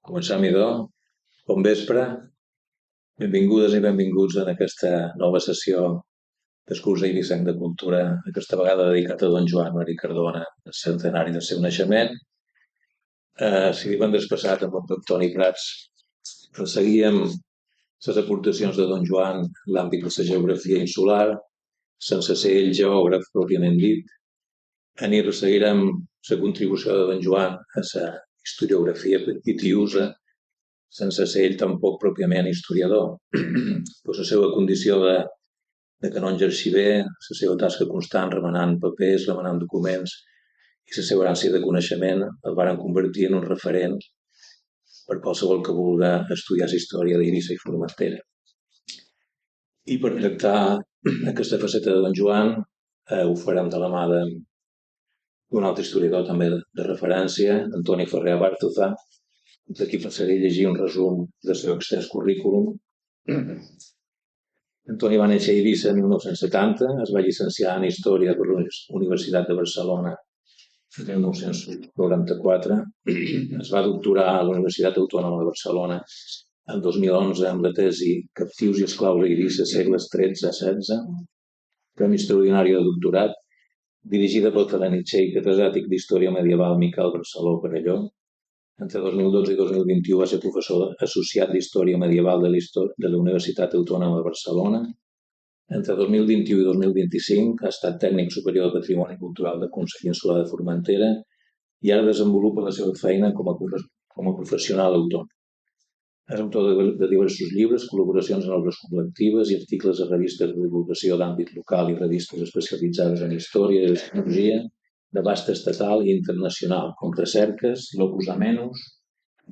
Comencem, idò. Bon vespre. Benvingudes i benvinguts en aquesta nova sessió d'Excursa Eivissenc de Cultura, aquesta vegada dedicat a don Joan Marí Cardona, el centenari del seu naixement. Si divendres passat amb el doctor Toni Prats resseguíem les aportacions de don Joan en l'àmbit de la geografia insular, sense ser ell geògraf pròpiament dit. Ahir resseguirem la contribució de don Joan a la historiografia pitiusa, sense ser ell tampoc pròpiament historiador. Però la seva condició de canonge arxiver, la seva tasca constant remenant papers, remenant documents i la seva ànsia de coneixement el varen convertir en un referent per qualsevol que vulgui estudiar la història d'Eivissa i Formentera. I per tractar aquesta faceta de don Joan ho farem de la mà d'un altre historiador també de referència, Antoni Ferrer Bártuza, d'aquí passaré a llegir un resum del seu extens currículum. Antoni va néixer a Eivissa en 1970, es va llicenciar en Història per la Universitat de Barcelona en 1994, es va doctorar a la Universitat Autònoma de Barcelona en 2011 amb la tesi Captius i esclaus a Eivissa, segles XIII-XVI, Premi Extraordinari de Doctorat, dirigida pel acadèmic catedràtic d'Història Medieval Miquel Barceló Perelló. Entre 2012 i 2021 va ser professor associat d'Història Medieval de la Universitat Autònoma de Barcelona. Entre 2021 i 2025 ha estat tècnic superior de Patrimoni Cultural del Consell Insular de Formentera i ara desenvolupa la seva feina com a professional autònom. És autor de diversos llibres, col·laboracions en obres col·lectives i articles a revistes de divulgació d'àmbit local i revistes especialitzades en història i etnologia, d'abast estatal i internacional, com Recerques, Locus Amenus,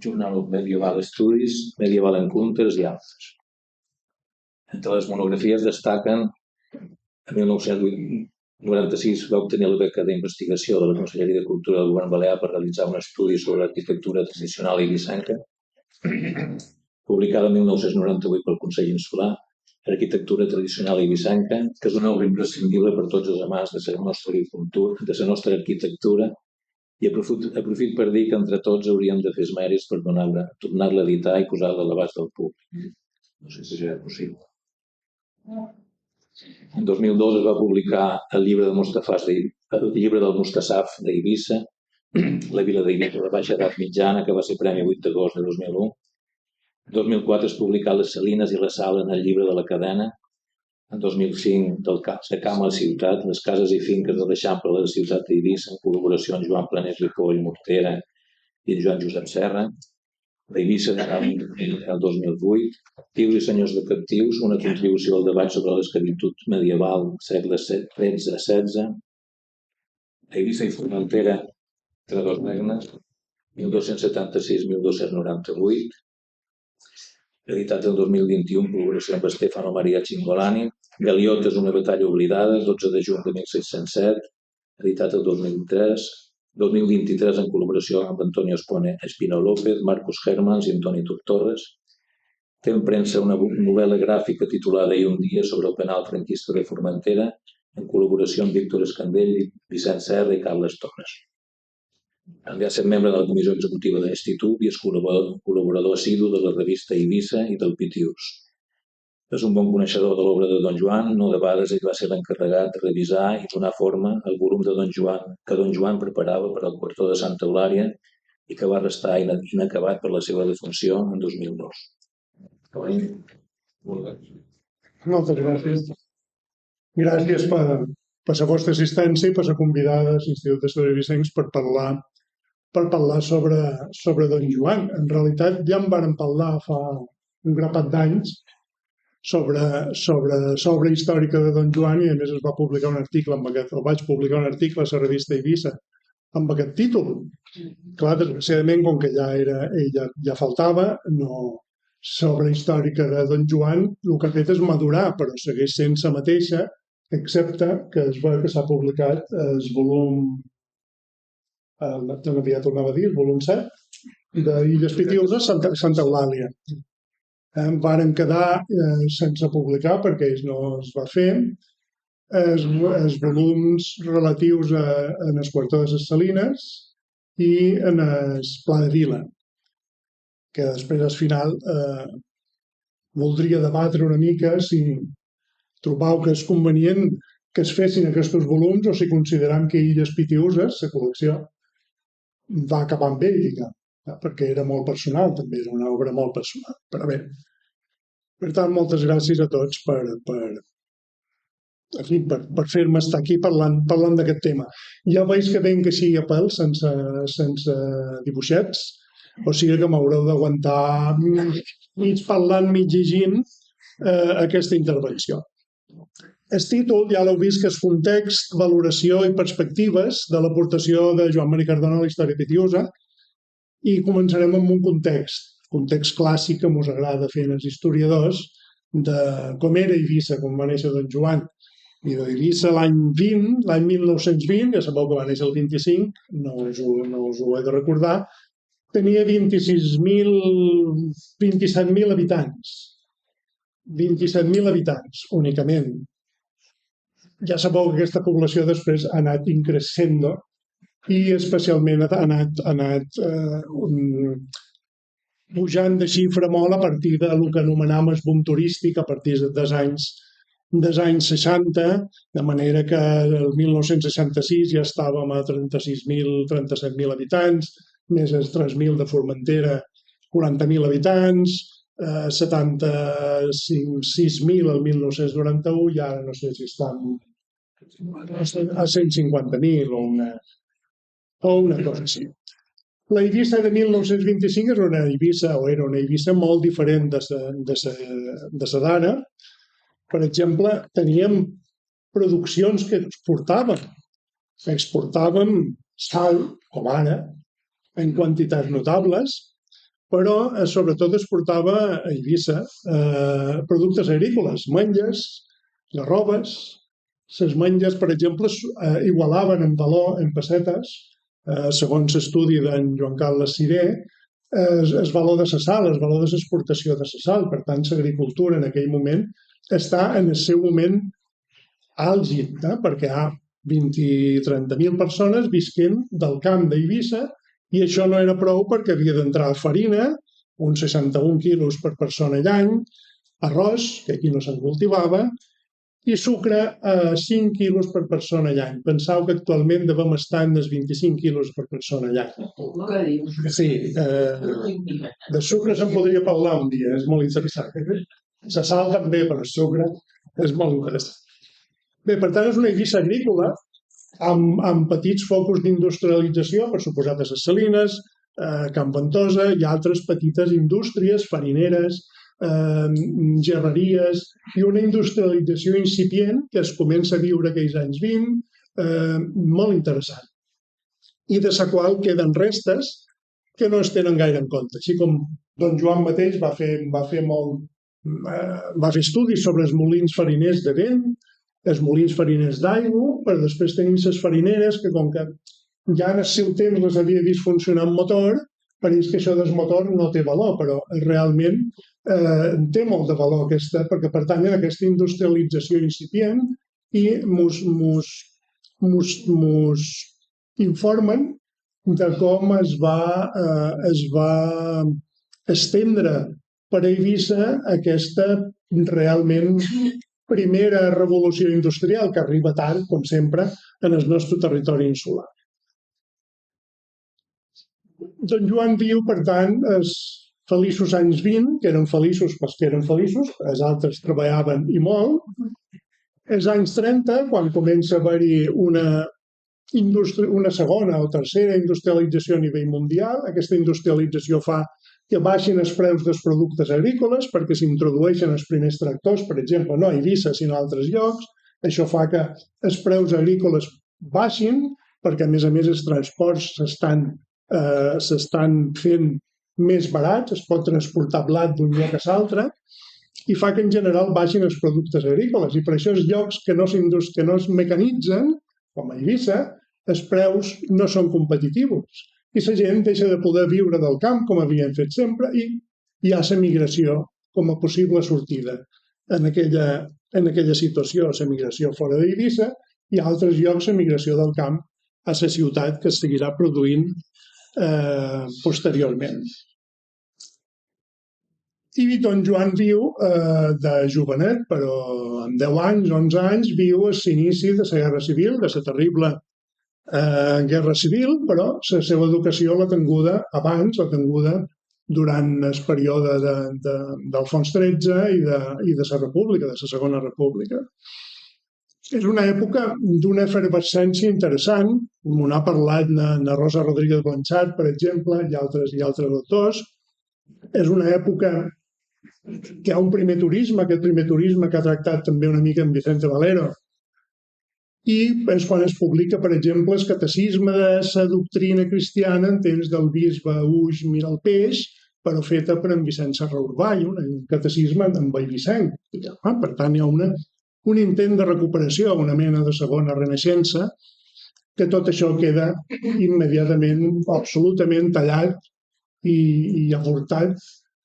Journal of Medieval Studies, Medieval Encounters i altres. Entre les monografies destaquen en 1996 va obtenir la beca d'investigació de la Conselleria de Cultura del Govern Balear per realitzar un estudi sobre l'arquitectura tradicional eivissenca, publicada en 1998 pel Consell Insular, Arquitectura Tradicional Eivissenca, que és una obra imprescindible per tots els amants de la nostra arquitectura, i aprofit per dir que entre tots hauríem de fer esmeris per tornar-la a editar i posar-la a l'abast del públic. No sé si serà possible. En 2002 es va publicar el llibre del Mustasaf d'Eivissa, La vila d'Eivissa de baixa edat mitjana, que va ser Premi 8 d'agost de 2001. En 2004 es publicà Les Salines i la Sala en el llibre de la cadena. En 2005 del Camp a la ciutat, les cases i finques de l'Eixample de la ciutat d'Eivissa, en col·laboració amb Joan Planés Ripoll Mortera i Joan Josep Serra. L'Eivissa el 2008, Captius i senyors de captius, una contribució al debat sobre l'esclavitud medieval segles XIII-XVI. Eivissa i Formentera entre dos regnes, 1276-1298, editat el 2021, col·laboració amb Stefano Maria Cingolani. Galiotes, una batalla oblidada, 12 de juny de 1607, editat el 2023 en col·laboració amb Antonio Espino López, Marcos Hermans i Antoni Torres. Té en premsa una novel·la gràfica titulada I un dia sobre el penal franquista de Formentera, en col·laboració amb Víctor Escandell, Vicent Serra i Carles Torres. També ha estat membre de la comissió executiva de l'Institut i és col·laborador assidu de la revista Eivissa i del Pitius. És un bon coneixedor de l'obra de don Joan, no debades ell va ser l'encarregat de revisar i donar forma al volum de don Joan que don Joan preparava per al quartó de Santa Eulària i que va restar inacabat per la seva defunció en 2002. Moltes gràcies. Gràcies per la vostra assistència i per la convidada a l'Institut d'Estudis Eivissencs per parlar sobre don Joan. En realitat ja en vàrem parlar fa un grapat d'anys sobre l'obra històrica de don Joan i a més es va publicar un article vaig publicar un article a la revista Eivissa amb aquest títol. Clar, desgraciadament, com que ja faltava, l'obra històrica de don Joan el que ha fet és madurar, però segueix sent la mateixa, excepte que es veu que s'ha publicat el volum el volum 7 d'Illes Pitiuses, Santa Eulàlia. Varen quedar sense publicar perquè no es va fer els volums relatius en el quartó de les Salines i en el Pla de Vila. que després al final voldria debatre una mica si trobau que és convenient que es fessin aquests volums o si consideram que Illes Pitiüses, la col·lecció, va acabar amb ètica, perquè era molt personal, també era una obra molt personal. Però bé, per tant, moltes gràcies a tots per fer-me estar aquí parlant d'aquest tema. Ja veig que venc així a pèl, sense dibuixets, o sigui que m'haureu d'aguantar mig parlant, mig llegint aquesta intervenció. El títol, ja l'heu vist, que és Context, valoració i perspectives de l'aportació de Joan Maria Cardona a la història pitiüsa, i començarem amb un context clàssic que ens agrada fer als historiadors, de com era Eivissa quan va néixer don Joan. I d'Eivissa l'any 1920, ja sabeu que va néixer el 25, no us ho he de recordar, tenia 27.000 habitants. 27.000 habitants, únicament. Ja sabeu que aquesta població després ha anat increixent i especialment ha anat pujant de xifra molt a partir del que anomenam el boom turístic a partir dels anys 60, de manera que el 1966 ja estàvem a 37.000 habitants, més els 3.000 de Formentera, 40.000 habitants, 76.000 el 1991 i ara no sé si estan a 150.000 o una cosa així. La Eivissa de 1925 era una Eivissa molt diferent de la d'ara. Per exemple, teníem produccions que exportàvem. Exportàvem sal, com ara, en quantitats notables, però sobretot exportava a Eivissa productes agrícoles, menges, garroves. Les menges, per exemple, igualaven en valor, en pessetes, segons l'estudi d'en Joan Carles Ciré, el valor de la sal, el valor de l'exportació de la sal. Per tant, l'agricultura en aquell moment està en el seu moment àlgid, perquè hi ha 20-30.000 persones visquent del camp d'Eivissa i això no era prou perquè havia d'entrar farina, uns 61 quilos per persona l'any, arròs, que aquí no se'n cultivava, i sucre a 5 quilos per persona l'any. Penseu que actualment devem estar en els 25 quilos per persona l'any. Sí, de sucre se'n podria parlar un dia, és molt interessant. La sal també, però el sucre és molt interessant. Bé, per tant, és una Eivissa agrícola amb petits focus d'industrialització, per suposat a les Salines, Can Ventosa i altres petites indústries, farineres, gerreries i una industrialització incipient que es comença a viure aquells anys 20, molt interessant. I de la qual queden restes que no es tenen gaire en compte. Així com don Joan mateix va fer estudis sobre els molins fariners de vent, els molins fariners d'aigua, però després tenim les farineres que com que ja en el seu temps les havia vist funcionar amb motor, pareix que això del motor no té valor, però realment té molt de valor aquesta, perquè pertany a aquesta industrialització incipient i mos informen de com es va estendre per Eivissa aquesta realment primera revolució industrial que arriba tard, com sempre, en el nostre territori insular. Don Joan viu, per tant, els feliços anys 20, que eren feliços perquè eren feliços, els altres treballaven i molt. Els anys 30, quan comença a haver-hi una segona o tercera industrialització a nivell mundial, aquesta industrialització fa que baixin els preus dels productes agrícoles perquè s'introdueixen els primers tractors, per exemple, no a Eivissa, sinó a altres llocs. Això fa que els preus agrícoles baixin perquè, a més, els transports s'estan fent més barats, es pot transportar blat d'un lloc a l'altre, i fa que, en general, baixin els productes agrícoles. I per això els llocs que no es mecanitzen, com a Eivissa, els preus no són competitius. I la gent deixa de poder viure del camp, com havien fet sempre, i hi ha la migració com a possible sortida en aquella situació, la migració fora d'Eivissa, i a altres llocs la migració del camp a la ciutat que es seguirà produint posteriorment. I don Joan viu de jovenet, però amb 10 anys, 11 anys, viu l'inici de la Guerra Civil, de la terrible Guerra Civil, però la seva educació l'ha tinguda abans, l'ha tinguda durant el període d'Alfons XIII i de la República, de la Segona República. És una època d'una efervescència interessant, m'ho ha parlat na Rosa Rodríguez Blanchard, per exemple, i altres autors. És una època que hi ha un primer turisme, aquest primer turisme que ha tractat també una mica en Vicente Valero, i és quan es publica, per exemple, el catecisme de la doctrina cristiana en temps del bisbe Uix Miralpeix, però feta per en Vicent Serra Urbà, un catecisme d'en Vall Vicent. Per tant, hi ha un intent de recuperació, una mena de segona renaixença, que tot això queda immediatament, absolutament tallat i avortat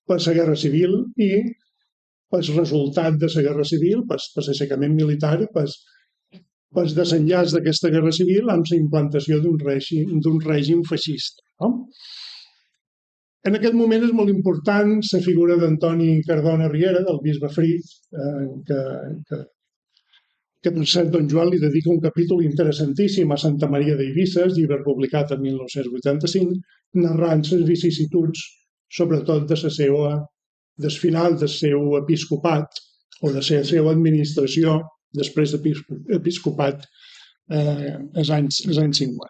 per la Guerra Civil i pel resultat de la Guerra Civil, per l'aixecament militar, pel desenllaç d'aquesta Guerra Civil amb la implantació d'un règim feixista. En aquest moment és molt important la figura d'Antoni Cardona Riera, del bisbe Frit, que per cert don Joan li dedica un capítol interessantíssim a Santa Maria d'Eivissa, llibre publicat en 1985, narrant les vicissituds, sobretot del final del seu episcopat o de la seva administració després d'episcopat als anys 50.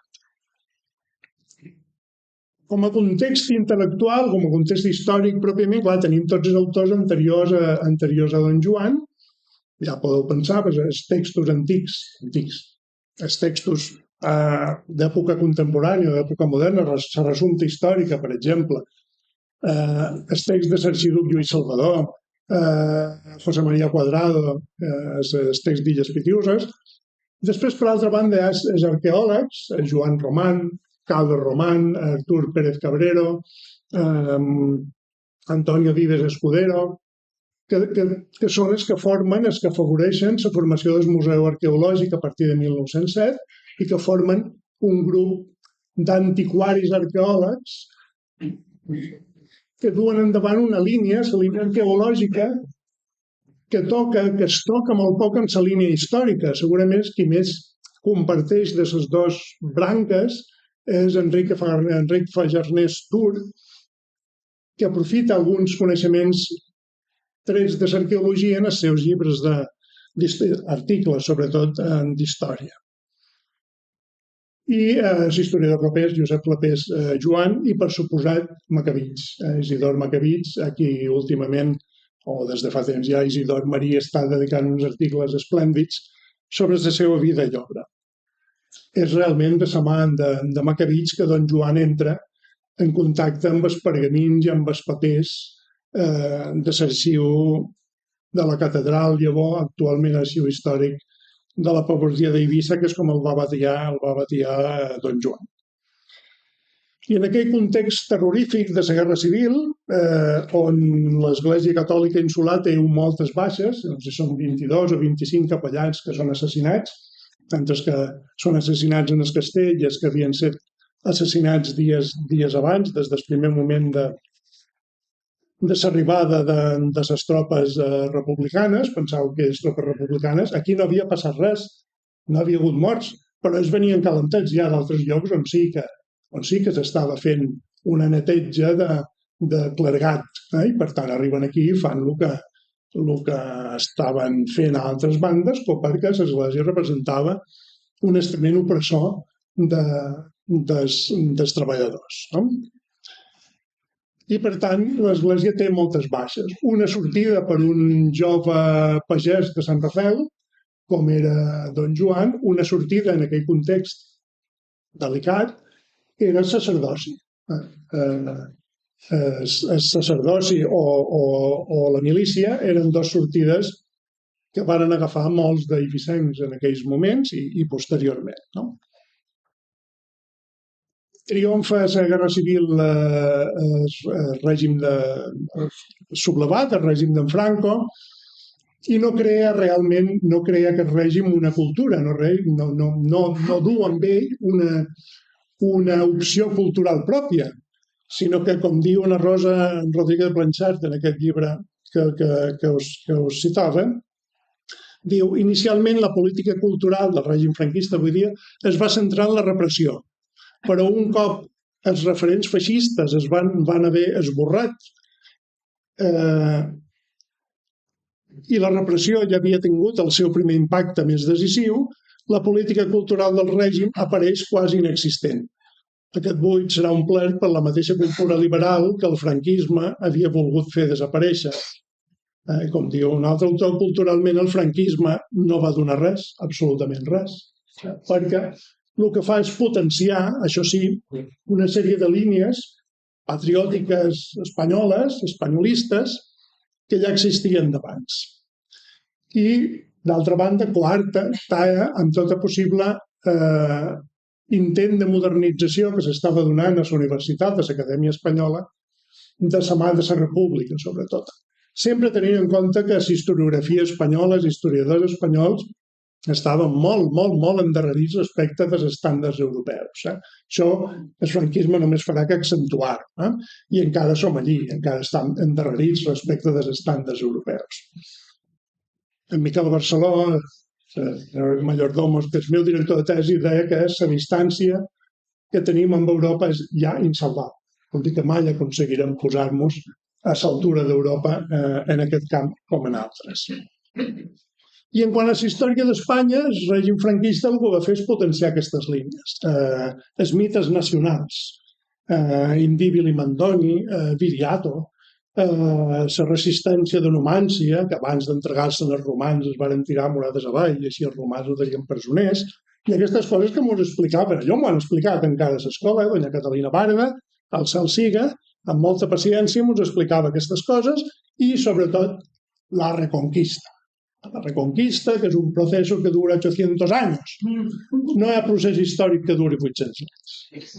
Com a context intel·lectual, com a context històric pròpiament, clar, tenim tots els autors anteriors a don Joan. Ja podeu pensar, els textos antics, els textos d'època contemporània, d'època moderna, la Ressumpta històrica, per exemple, els texts de l'arxiduc Lluís Salvador, José María Cuadrado, els texts d'Illes Pitiuses. Després, per altra banda, hi ha els arqueòlegs, Joan Román, Calvo Román, Artur Pérez Cabrero, Antonio Vives Escudero, que són els que formen, els que afavoreixen la formació del Museu Arqueològic a partir de 1907 i que formen un grup d'antiquaris arqueòlegs que duen endavant una línia, la línia arqueològica, que es toca molt poc amb la línia històrica. Segurament qui més comparteix de les dues branques és Enric Fajarnés Tur, que aprofita alguns coneixements trets de l'arqueologia en els seus llibres d'articles, sobretot d'història. I l'historiador clapés, Josep Clapés Joan, i per suposat Macabits, Isidor Macabits, a qui últimament, o des de fa temps ja, Isidor Maria està dedicant uns articles esplèndids sobre la seva vida i obra. És realment de la mà de Macabits que don Joan entra en contacte amb els pergamins i amb els papers de l'arxiu de la catedral, llavors actualment arxiu històric de la pagesia d'Eivissa, que és com el va batiar don Joan. I en aquell context terrorífic de la Guerra Civil, on l'Església Catòlica Insular té moltes baixes, no sé si són 22 o 25 capellans que són assassinats, tant els que són assassinats en el castell i els que havien estat assassinats dies abans, des del primer moment de l'arribada de les tropes republicanes. Penseu que les tropes republicanes, aquí no havia passat res, no havia hagut morts, però ells venien calentats ja d'altres llocs on sí que s'estava fent una neteja de clergat, i per tant arriben aquí i fan el que estaven fent a altres bandes, perquè l'Església representava un instrument opressor dels treballadors. I, per tant, l'Església té moltes baixes. Una sortida per un jove pagès de Sant Rafael, com era don Joan, una sortida en aquell context delicat, era el sacerdoci. El sacerdoci o la milícia eren dues sortides que van agafar molts d'eivissencs en aquells moments i posteriorment. Triomfa la Guerra Civil el règim sublevat, el règim d'en Franco, i no crea aquest règim una cultura, no du amb ell una opció cultural pròpia. sinó que, com diu una Rosa Rodríguez Blanchard en aquest llibre que us citava, diu, inicialment la política cultural del règim franquista avui dia es va centrar en la repressió, però un cop els referents feixistes es van haver esborrat i la repressió ja havia tingut el seu primer impacte més decisiu, la política cultural del règim apareix quasi inexistent. Aquest buit serà omplert per la mateixa cultura liberal que el franquisme havia volgut fer desaparèixer. Com diu un altre autor, culturalment el franquisme no va donar res, absolutament res, perquè el que fa és potenciar, això sí, una sèrie de línies patriòtiques espanyoles, espanyolistes, que ja existien d'abans. I, d'altra banda, coarta, talla amb tota possible intent de modernització que s'estava donant a la universitat, a l'Acadèmia Espanyola, de la mà de la República, sobretot. Sempre tenint en compte que la historiografia espanyola, els historiadors espanyols, estaven molt endarrerits respecte dels estàndards europeus. Això el franquisme només farà que accentuar, i encara som allí, encara estan endarrerits respecte dels estàndards europeus. En Miquel Barceló, el majordom, que és el meu director de tesi, deia que la distància que tenim amb Europa és ja insalvable. Vol dir que mai aconseguirem posar-nos a l'altura d'Europa en aquest camp com en altres. I en quant a la història d'Espanya, el règim franquista el que va fer és potenciar aquestes línies. Els mites nacionals, Indíbil i Mandoni, Viriato, la resistència de Numància, que abans d'entregar-se als romans es van tirar murades avall i així els romans ho tenien presoners, i aquestes coses que m'ho explicaven. Allò m'ho han explicat encara a l'escola, doña Catalina Barda, al cel siga, amb molta paciència m'ho explicava aquestes coses i, sobretot, la reconquista. La reconquista, que és un procés que dura 800 anys. No hi ha procés històric que duri 800 anys.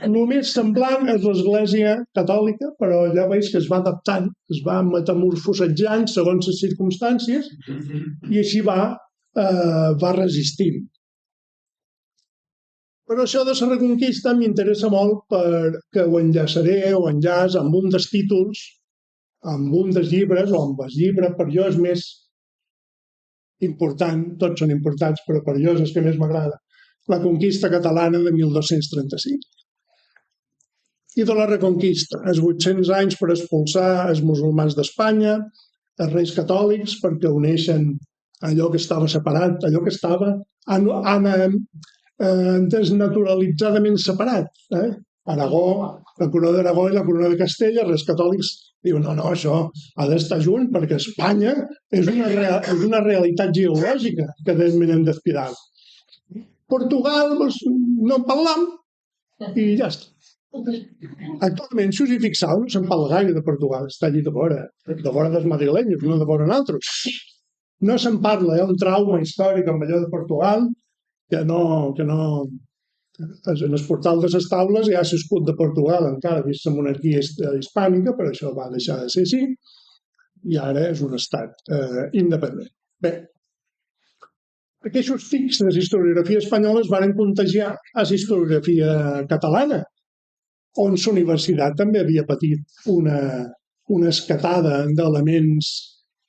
El més semblant és l'Església catòlica, però ja veus que es va adaptant, es va metamorfosejant segons les circumstàncies i així va resistint. Però això de la reconquista m'interessa molt perquè ho enllaçaré o enllaç amb un dels títols, amb un dels llibres, o amb el llibre, per jo és més important, tots són importants, però per jo és el que més m'agrada, la conquista catalana de 1235. I de la reconquista, els 800 anys per expulsar els musulmans d'Espanya, els reis catòlics perquè uneixen allò que estava separat, allò que estava desnaturalitzadament separat. Aragó, la corona d'Aragó i la corona de Castella, els catòlics diuen no, això ha d'estar junt perquè Espanya és una realitat geològica que hem d'aspirar. Portugal, no en parlam i ja està. Actualment, si us hi fixeu, no se'n parla gaire de Portugal, està allí de vora dels madrilenyos, no de vora nosaltres. No se'n parla, hi ha un trauma històric amb allò de Portugal que no... En el portal de les taules hi ha l'escut de Portugal, encara vist la monarquia hispànica, però això va deixar de ser així, i ara és un estat independent. Bé, aquests tics de la historiografia espanyola es van contagiar a la historiografia catalana, on la universitat també havia patit una escatada d'elements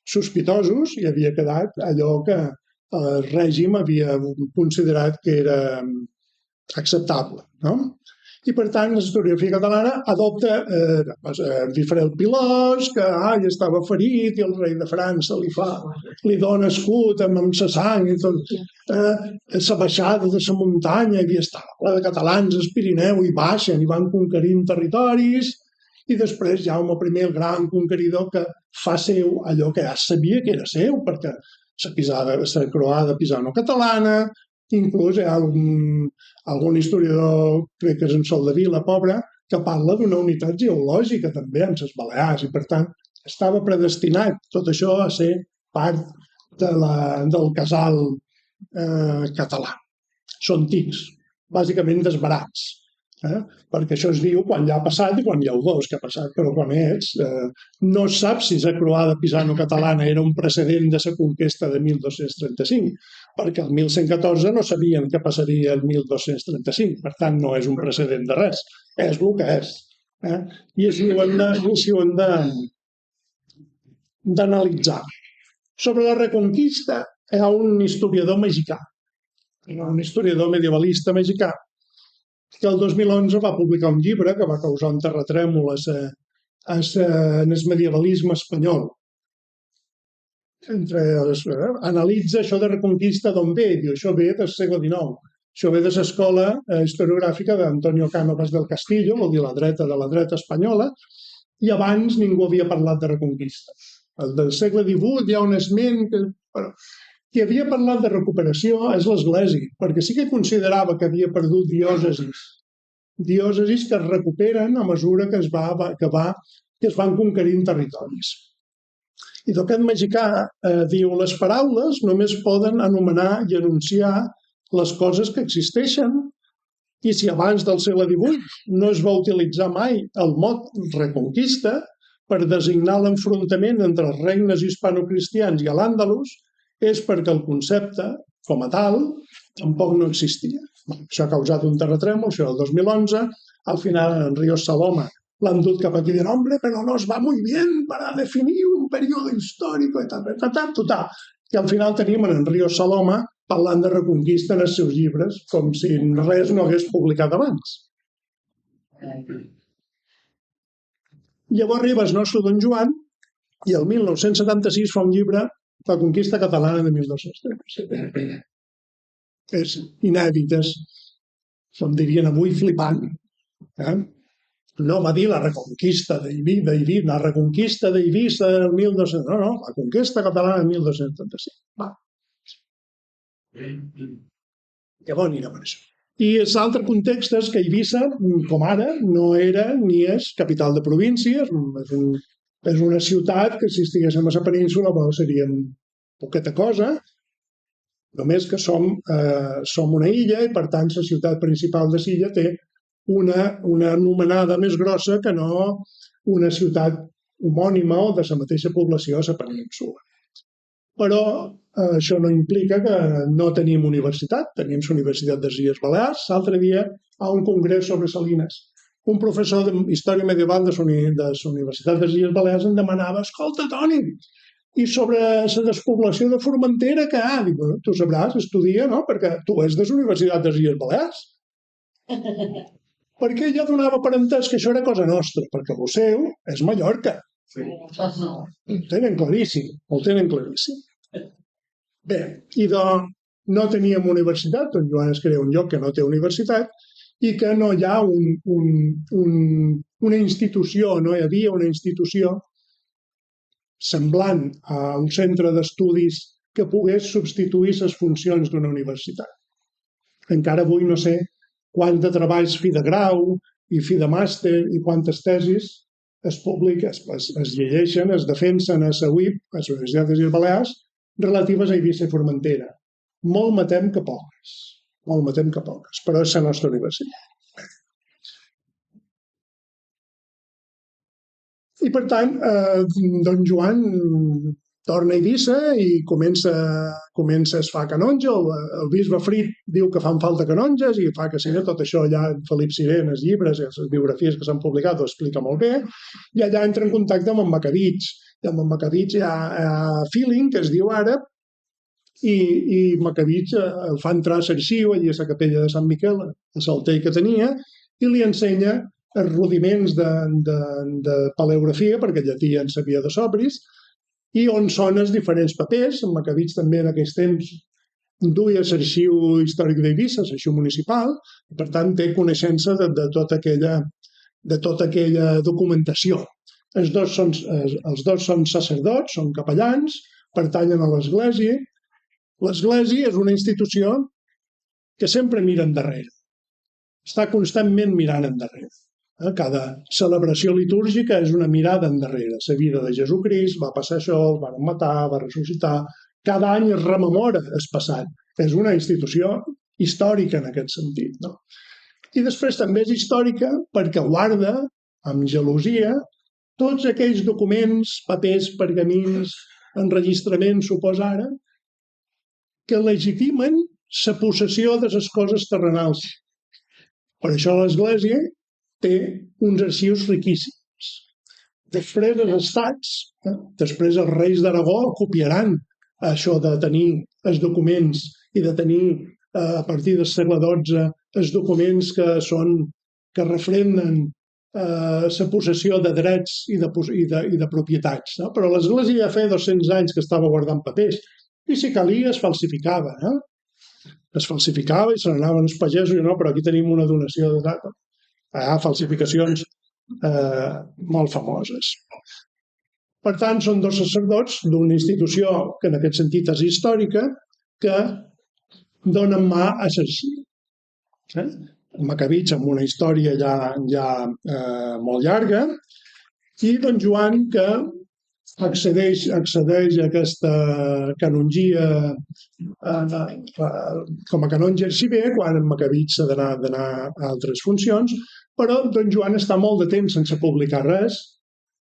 sospitosos i havia quedat allò que el règim havia considerat que era acceptable, no? I per tant la historiografia catalana adopta Guifré el Pilós, que estava ferit i el rei de França li dona escut amb sa sang i tot. La baixada de la muntanya havia estat ple de catalans al Pirineu i baixen i van conquerint territoris i després Jaume I, el gran conqueridor, que fa seu allò que ja sabia que era seu, perquè la croada pisano-catalana. Inclús hi ha algun historiador, crec que és en Soldevila, pobre, que parla d'una unitat geològica també amb les Balears i, per tant, estava predestinat tot això a ser part del casal català. Són tics, bàsicament desbarats, perquè això es diu quan ja ha passat i quan ja ho veus que ha passat, però quan no saps si la croada pisano-catalana era un precedent de la conquesta de 1235, perquè el 1114 no sabien què passaria el 1235, per tant no és un precedent de res, és el que és. I així ho hem d'analitzar. Sobre la Reconquista hi ha un historiador mexicà, un historiador medievalista mexicà, que el 2011 va publicar un llibre que va causar un terratrèmol en el medievalisme espanyol. Analitza això de Reconquista d'on ve, diu, això ve del segle XIX, això ve de l'escola historiogràfica d'Antonio Cánovas del Castillo, vol dir la dreta de la dreta espanyola, i abans ningú havia parlat de Reconquista. El del segle XVIII hi ha un esment que... Qui havia parlat de recuperació és l'Església, perquè sí que considerava que havia perdut diòcesis que es recuperen a mesura que es van conquerint territoris. I aquest mexicà diu, les paraules només poden anomenar i anunciar les coses que existeixen, i si abans del segle XVIII no es va utilitzar mai el mot Reconquista per designar l'enfrontament entre els regnes hispanocristians i l'Àndalus, és perquè el concepte, com a tal, tampoc no existia. Això ha causat un terratrèmol, això del 2011, al final en Ríos Saloma l'han dut cap aquí dient, hombre, però no es va muy bien para definir un període històric, total. I al final tenim en Ríos Saloma parlant de Reconquista en els seus llibres, com si res no hagués publicat abans. Llavors arriba el nostre Don Joan i el 1976 fa un llibre, La conquista catalana de 1230. És inèdit, com dirien avui, flipant. No va dir la reconquista d'Eivissa, la reconquista d'Eivissa del 1200, no, la conquista catalana de 1235. Va. Llavors anirem a això. I l'altre context és que Eivissa, com ara, no era ni és capital de província, és una ciutat que si estiguéssim a la península seria poqueta cosa, només que som una illa i per tant la ciutat principal de l'illa té una anomenada més grossa que no una ciutat homònima o de la mateixa població a la península. Però això no implica que no tenim universitat, tenim la Universitat de les Illes Balears. L'altre dia a un congrés sobre Salines, un professor d'història medieval de la Universitat de les Illes Balears em demanava, escolta, Toni, i sobre la despoblació de Formentera que ha? Dic, tu sabràs, estudia, no? Perquè tu és de la Universitat de les Illes Balears. Perquè ella donava per entès que això era cosa nostra, perquè el seu és Mallorca. Ho tenen claríssim, Bé, i doncs no teníem universitat, Don Joan es crea un lloc que no té universitat i que no hi ha una institució, no hi havia una institució semblant a un centre d'estudis que pogués substituir les funcions d'una universitat. Encara avui no sé quants de treballs fi de grau i fi de màster i quantes tesis es publiquen, es llegeixen, es defensen a la UIB, a la Universitat de les Illes Balears, relatives a Eivissa i Formentera. Molt me tem que poques, però és la nostra universitat. I per tant, Don Joan torna a Eivissa i es fa canonge. El bisbe Frit diu que fan falta canonges i fa que sí, tot això allà en Felip Siré, en els llibres i les biografies que s'han publicat ho explica molt bé, i allà entra en contacte amb en Macabits. I amb en Macabits hi ha feeling, que es diu àrab, i Macabits el fa entrar a l'arxiu, allà a la capella de Sant Miquel, a l'altar que tenia, i li ensenya els rudiments de paleografia, perquè llatí en sabia de sobris, i on són els diferents papers. En Macabits també en aquells temps duia l'arxiu històric d'Eivissa, l'arxiu municipal, i per tant té coneixença de tota aquella documentació. Els dos són sacerdots, són capellans, pertanyen a l'Església. L'Església és una institució que sempre mira endarrere, està constantment mirant endarrere. Cada celebració litúrgica és una mirada endarrere. La vida de Jesucrist, va passar això, el van matar, va ressuscitar. Cada any es rememora el passat. És una institució històrica en aquest sentit. No? I després també és històrica perquè guarda, amb gelosia, tots aquells documents, papers, pergamins, enregistraments, suposa ara, que legitimen la possessió de les coses terrenals. Per això l'Església té uns arxius riquíssims. Després els estats, després els reis d'Aragó copiaran això de tenir els documents i de tenir a partir del segle XII els documents que refrenden la possessió de drets i de propietats. No? Però l'Església ja feia 200 anys que estava guardant papers i si calia es falsificava. Es falsificava i se n'anaven els pagesos i no, però aquí tenim una donació de data. Hi ha falsificacions molt famoses. Per tant, són dos sacerdots d'una institució que en aquest sentit és històrica que donen mà a l'arxiu. Macabits amb una història ja molt llarga i don Joan que accedeix a aquesta canongia com a canonge arxiver quan en Macabits s'ha d'anar a altres funcions, però don Joan està molt de temps sense publicar res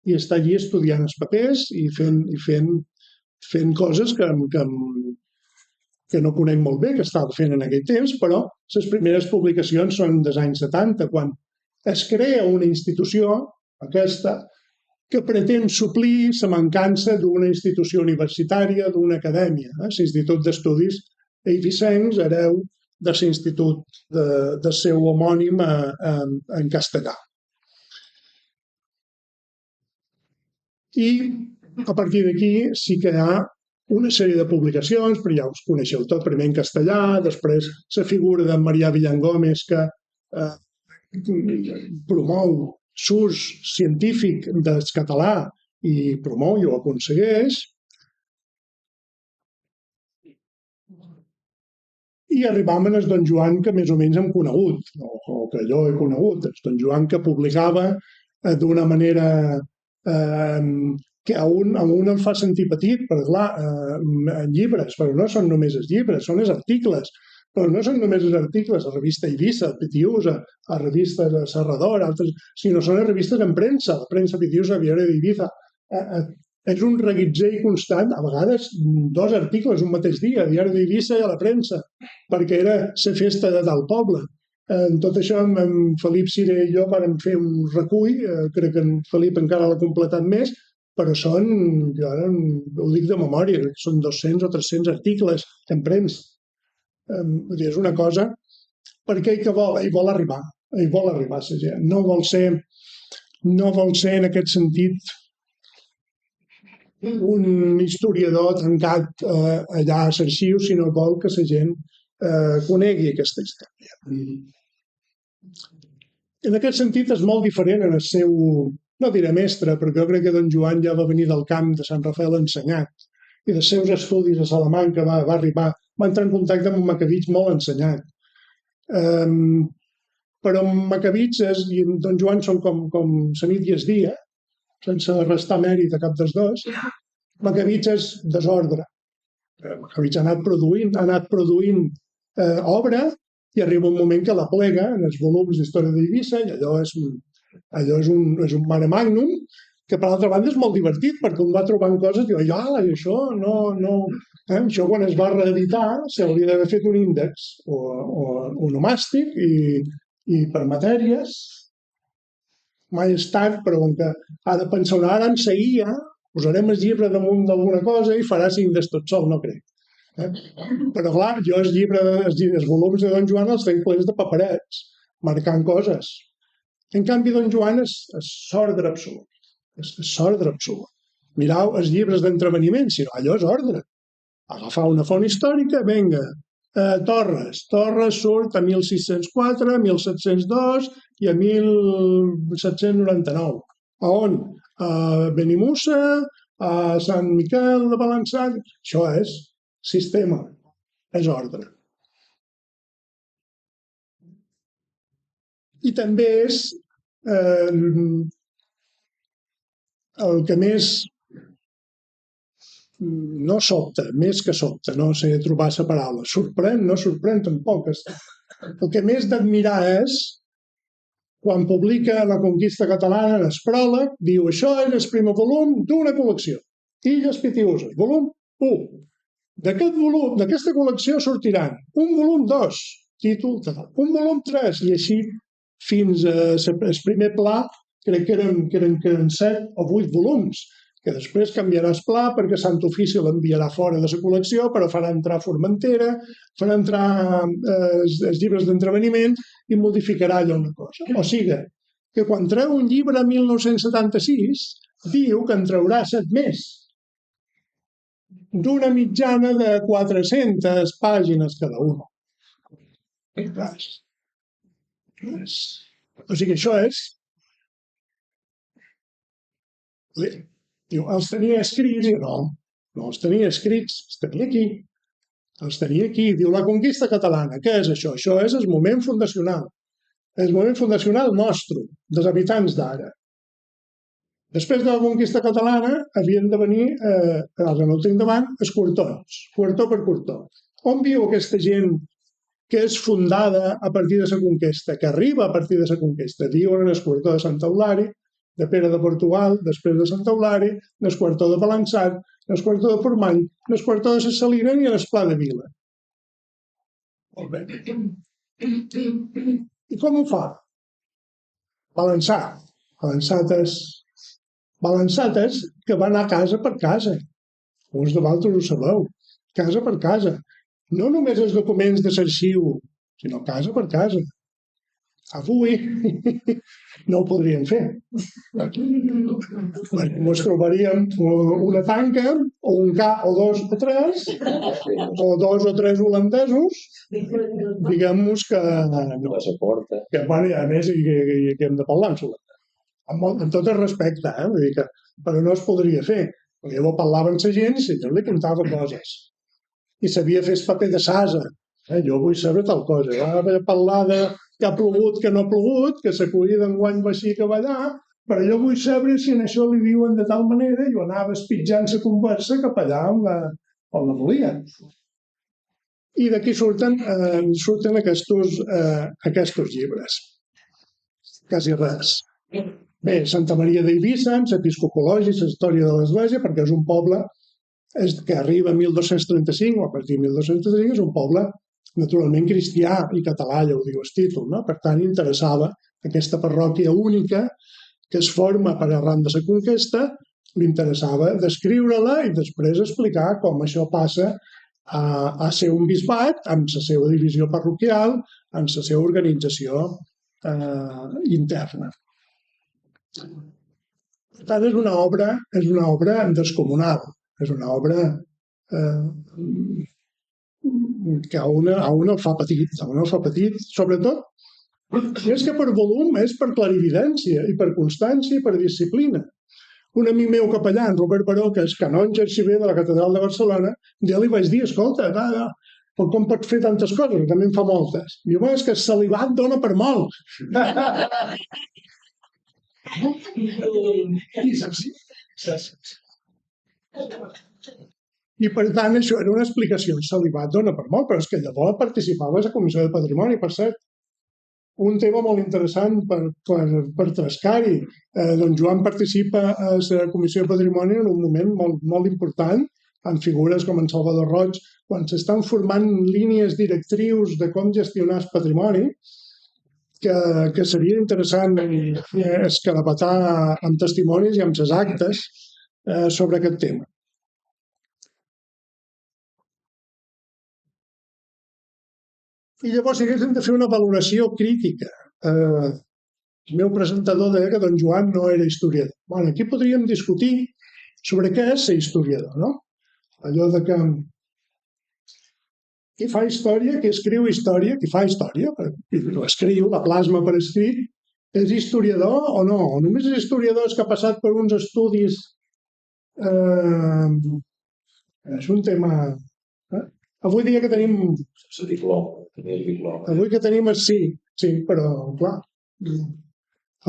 i està allí estudiant els papers i fent coses que no conec molt bé, que estava fent en aquell temps, però les primeres publicacions són dels anys 70, quan es crea una institució, aquesta, que pretén suplir la mancança d'una institució universitària, d'una acadèmia. L'Institut d'Estudis Eivissencs, hereu de l'institut del seu homònim en castellà. I a partir d'aquí sí que hi ha una sèrie de publicacions, però ja us coneixeu tot, primer en castellà, després la figura de Marià Villangómez que promou l'ús científic del català i promou i ho aconsegueix. I arribam a don Joan que més o menys hem conegut, o que jo he conegut, el don Joan que publicava d'una manera que a un em fa sentir petit, perquè clar, llibres, però no són només els llibres, són els articles, però no són només els articles, a la revista Eivissa, Pitiusa, a la revista de Serrador, altres, sinó són les revistes en premsa, la premsa Pitiusa, Diari d'Eivissa. És un reguitzell constant, a vegades 2 articles un mateix dia, a Diari d'Eivissa i a la premsa, perquè era la festa de tal poble. En tot això, en Felip Siré i jo vam fer un recull, crec que en Felip encara l'ha completat més, però són, jo ara ho dic de memòria, són 200 o 300 articles en premsa. És una cosa perquè ell vol arribar a la gent. No vol ser en aquest sentit un historiador tancat allà a l'arxiu, sinó vol que la gent conegui aquesta història. En aquest sentit és molt diferent en el seu, no diré mestre, perquè jo crec que don Joan ja va venir del camp de Sant Rafael ensenyat i dels seus estudis a Salamanca va entrar en contacte amb un Macabits molt ensenyat. Però Macabits i don Joan són com la nit i el dia, sense restar mèrit a cap dels dos. Macabits és desordre. Macabits ha anat produint obra i arriba un moment que la plega en els volums d'història d'Eivissa i allò és un mare magnum que per altra banda és molt divertit perquè un va trobant coses i diu, i això no... Això quan es va reeditar s'hauria d'haver fet un índex o un omàstic i per matèries mai és tard, però com que ara pensar ara en la IA posarem el llibre damunt d'alguna cosa i farà 5 índex tot sol, no crec. Però clar, jo els volums de don Joan els tenc plens de paperets marcant coses. En canvi, don Joan és ordre absolut. És ordre absolut. Mireu els llibres d'entreveniment, si no, allò és ordre. Agafar una font històrica, vinga, Torres surt a 1604, 1702 i a 1799. A on? A Benimussa, a Sant Miquel de Balançat. Això és sistema, és ordre. I també és el que més no sobta, més que sobta, no sé trobar la paraula. Sorprèn, no sorprèn tampoc. El que més d'admirar és quan publica La conquista catalana en el pròleg, diu això és el primer volum d'una col·lecció. Illes Pitiuses, volum 1. D'aquest volum, d'aquesta col·lecció sortiran un volum 2, títol, un volum 3, i així fins al primer pla, crec que eren 7 o 8 volums, que després canviarà el pla perquè Sant Ofici l'enviarà fora de la col·lecció, però farà entrar Formentera, farà entrar els llibres d'entreveniment i modificarà allò una cosa. O sigui, que quan treu un llibre a 1976, diu que en traurà 7 més, d'una mitjana de 400 pàgines cada un. O sigui, això és... Diu, els tenia escrits? No els tenia escrits, els tenia aquí. Els tenia aquí. Diu, la conquista catalana, què és això? Això és el moment fundacional. El moment fundacional nostre, dels habitants d'ara. Després de la conquista catalana havien de venir, ara no ho tinc davant, els curtons, curtó per curtó. On viu aquesta gent que és fundada a partir de la conquesta, que arriba a partir de la conquesta? Viuen en el curtó de Sant Eulari, de Pere de Portugal, després de Sant Eulari, en el quartó de Balançat, en el quartó de Portmany, en el quartó de Ses Salines i en el Pla de Vila. Molt bé. I com ho fa? Balançat. Balançat és que va anar casa per casa. Uns de vosaltres ho sabeu. Casa per casa. No només els documents de l'arxiu, sinó casa per casa. Avui no ho podríem fer. Ens trobaríem una tanca, o un K, o 2 o 3, o 2 o 3 holandesos, diguem-nos que... Que, bueno, a més, que hem de parlar amb l'holandès. Amb tot el respecte, vull dir que, però no es podria fer. Llavors parlava amb la gent i jo li contava coses. I sabia fer el paper de sasa. Jo vull saber tal cosa. Va parlar de que ha plogut, que no ha plogut, que s'acollida d'enguany va així que va allà, però jo vull saber si en això li diuen de tal manera, jo anava espitjant la conversa cap allà on la volia. I d'aquí surten aquests llibres. Quasi res. Bé, Santa Maria d'Eivissa, l'episcopologi, la història de l'Església, perquè és un poble que arriba a 1235, o a partir de 1235, és un poble naturalment cristià i català, ja ho diu el títol, no? Per tant, interessava aquesta parròquia única que es forma per arran de la conquesta, li interessava descriure-la i després explicar com això passa a ser un bisbat amb la seva divisió parroquial, amb la seva organització interna. Per tant, és una obra descomunal, és una obra que a una el fa petit, sobretot, és que per volum és per clarividència i per constància i per disciplina. Un amic meu capellà, en Robert Baró, que és canonge arxiver de la Catedral de Barcelona, ja li vaig dir, escolta, com pots fer tantes coses? També en fa moltes. Diu, és que el celibat dona per molt. I per tant això era una explicació. El celibat dona per molt, però és que llavors participava a la Comissió de Patrimoni, per cert. Un tema molt interessant per trascar-hi. Don Joan participa a la Comissió de Patrimoni en un moment molt important, amb figures com en Salvador Roig, quan s'estan formant línies directrius de com gestionar el patrimoni, que seria interessant escarapetar amb testimonis i amb les actes sobre aquest tema. I llavors, si haguéssim de fer una valoració crítica, el meu presentador deia que don Joan no era historiador. Bueno, aquí podríem discutir sobre què és ser historiador, no? Allò de que qui fa història, qui escriu història, qui fa història, ho escriu, la plasma per escrit, és historiador o no? O només és historiador que ha passat per uns estudis... És un tema... Avui dia que tenim... Avui que tenim... Sí, però, clar,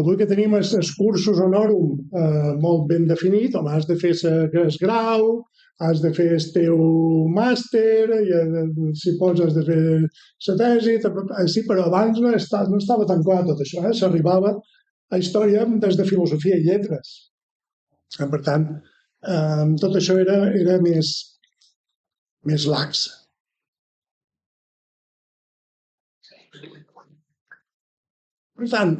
avui que tenim els cursos honorum molt ben definit, home, has de fer el grau, has de fer el teu màster, si pots has de fer la tesi, sí, però abans no estava tan clar tot això, s'arribava a història des de filosofia i lletres. Per tant, tot això era més lax. Per tant,